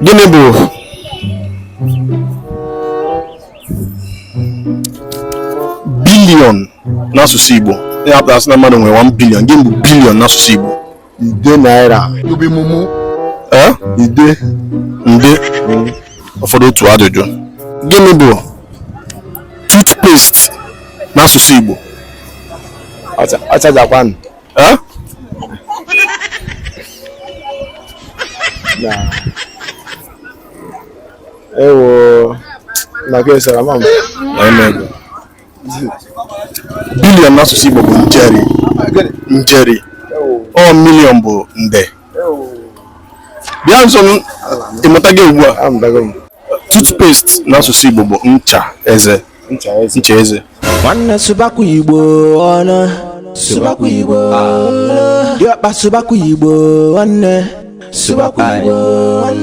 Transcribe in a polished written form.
Gịnị bụ billion n'asụsụ Igbo? Ya bụ asị na mmadụ nwere 1 billion. Gịnị bụ billion n'asụsụ Igbo? Ide naira. Ide. Nde. Ụfọdụ otu ajụjụ. Gịnị bụ toothpaste n'asụsụ Igbo? Ọchajakwanụ. Ewo na kesara mama. Billion n'asụsụ Igbo bụ njeri. Njeri. Ọ million bụ nde. Bịa nso ịmụta gị ugbu a. Toothpaste n'asụsụ Igbo bụ ncha eze. Ncha eze. Nwanne Asụsụ Igbo ọnụ. Asụsụ Igbo. Diọkpa Asụsụ Igbo nwanne. Asụsụ Igbo.